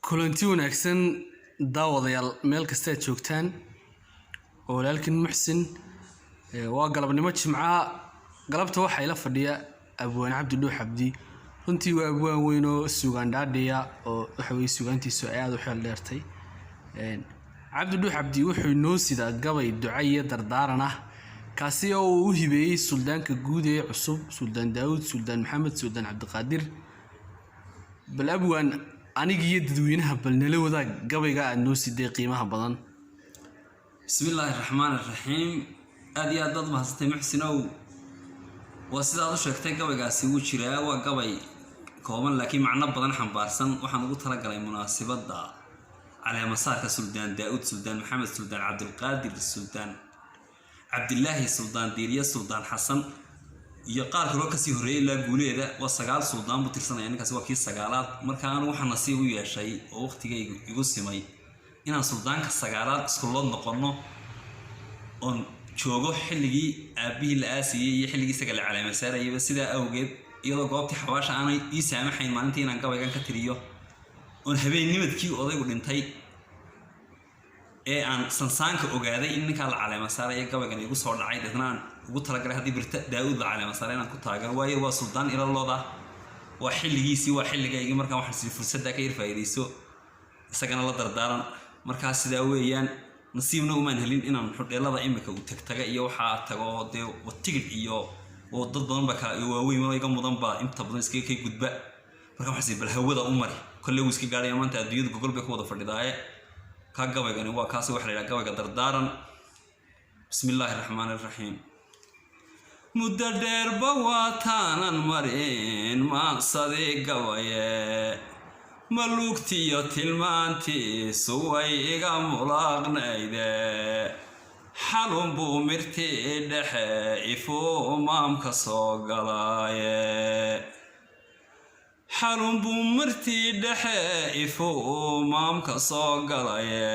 kulanti wanaagsan daawadayaal meel kasta aad joogtaan oo walaalkiin Muxsin waa galabnimo Jimca galabta waxa ila fadhiya Abwaan Cabdi Dhuux Cabdi runtii waa abwaan weyn oo suugaan dhaadhiya oo waxa way suugaantiisu aad u xeel dheertay Cabdi Dhuux Cabdi wuxuu noo sida gabay ducay dardaaran ah kaasi oo uu hibeeyay suldaanka guud ee cusub Suldaan Daawud Suldaan Maxamed Suldaan Cabdiqaadir bal abwaan anigii dadweynaha bal nala wadaag gabayga aad noo sidee qiimaha badan bismillaahir rahmaanir rahiim aad iyo aad dad mahadsantahay Muxsinow waa sidaad u sheegtay gabaygaasi uu jiraa waa gabay kooban laakiin macno badan xambaarsan waxaan ugu talagalay munaasabada caleemasaarka Suldaan Daawud Suldaan Maxamed Suldaan Cabdiqaadir Suldaan Cabdillaahi Suldaan Diiriye Suldaan Xasan iyo qaar kale oo ka sii horeeyay la guuleeda waa 9 suldaan buu tirsanayay ninkaas waa kii 9aad marka aan waxaan nasiib u yeeshay oo waqtigaygu igu simay inaan suldaanka 9aad isku loo noqono on joogo xilligii aabihii la aasiyay iyo xilligii isaga la caleemasaarayay sida awgeed iyadoo goobtii xawaasha aanay ii saamaxayn maalintii inaan gabaygan ka tiriyo on habeennimadkii odaygu dhintay ee aan sansaanka ogaaday in ninka la caleemasaarayay gabaygan igu soo dhacay dadnaan ugu talagalay hadii birta Daawud la caleemasaarayay inaan ku taagan waayo waa suldaan ila looda waa xilligiisii waa xilligayga marka waxaan si fursada ka irfaayayso isagana la dardaaran marka sida weeyaan nasiibna uma helin inaan xudheelada imika u tagtaga iyo waxa tago de watigid iyo oo dad badan ba ka waaweyn oo iga mudan ba inta badan iska ka gudba marka waxaan si bal hawada u mari kullu iska gaaray maanta adduunyada Google bay ku wada fadhidaaye ka gabaygani waa kaasi wax la yiraahdo gabayga dardaaran bismillaahir rahmaanir rahiim muddo dheer bawaataan marin ma sadii gabaye malugtiyo tilmaantiisu way iga mulaaqnayde xalun buu mirtii dhexe ifuu maamka soo galaaye xalun buu mirtii dhexe ifuu maamka soo galaye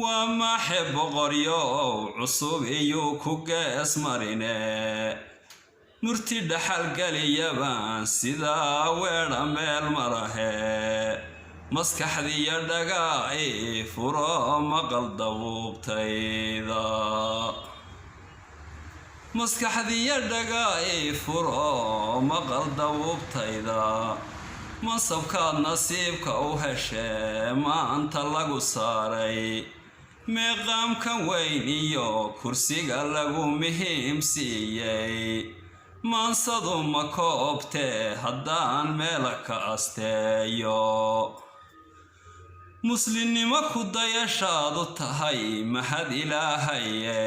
waa maxay boqoryo cusub iyo ku gees marine murti dhaxal galiyabaan sida weedha meel marahe maskaxdiya dhagaay furo maqal dabuubtayda maskaxdiya dhagaay furo maqal dabuubtayda mansabkaad nasiibka u heshee maanta lagu saaray meeqaamkan weyn iyo kursiga lagu muhiimsiiyey maansadu ma koobtee haddaan meela ka asteeyo muslimnimo ku dayashaadu tahay mahad ilaahaye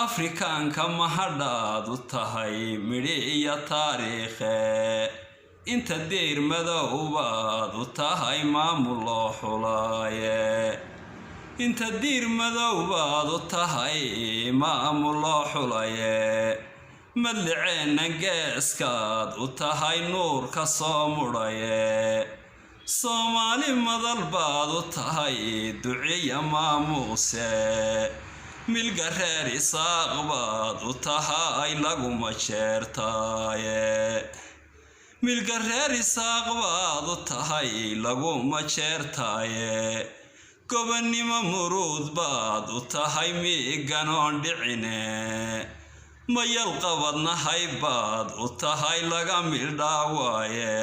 afrikaanka mahadhaadu tahay midhi iyo taariikhe inta deer madowbaad u tahay maamul loo xulaaye inta deer madowbaad u tahay maamul loo xulaye madliceenna geeskaad u tahay nuur ka soo mudhaye Soomaali madal baad u tahay duciya maamuuse milga reer Isaaq baad u tahay lagu majeertaaye milga reer Isaaq baad u tahay lagu majeertaaye gobonnimo muruud baad u tahay miiganoon dhicine mayal qabadnahay baad u tahay laga mildhaawaye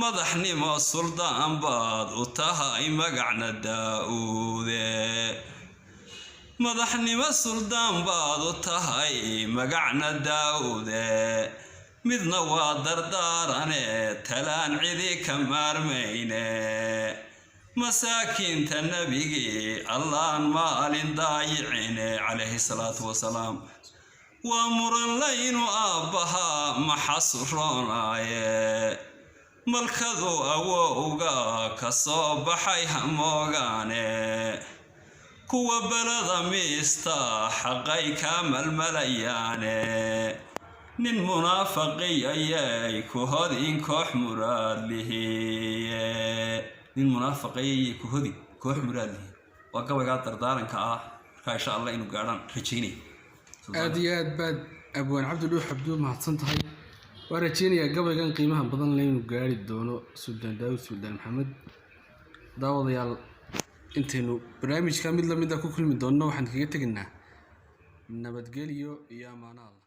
madaxnimo suldaan baad u tahay magacna Daawude madaxnimo suldaan baad u tahay magacna Daawude midna waa dardaarane talaan cidi ka maarmayne masaakiinta nabigi allaan maalin daayicine calayhi salaatu wasalaam waa muran laynu aabbaha maxasuronaaye malkadu awowga ka soo baxay hamoogaane kuwa balada miista xaqay ka malmalayaane nin munaafiqiyay ku hodin koox muraad lihiye nin munaafiqiyay ku hodin koox muraad lihiye waa gabayga dardaaranka ah marka insha Allah inuu gaaraan rajaynay aad iyo aad baad abwaan Cabdi Dhuux Cabdi mahadsan tahay waan rajeynayaa gabaygan qiimaha badan leh inuu gaari doono Suldaan Daawud Suldaan Maxamed. daawadayaal intaynu barnaamijka mid la mid ah ku kulmi doonno waxaan kaga tegaynaa nabadgelyo iyo amaano Allah.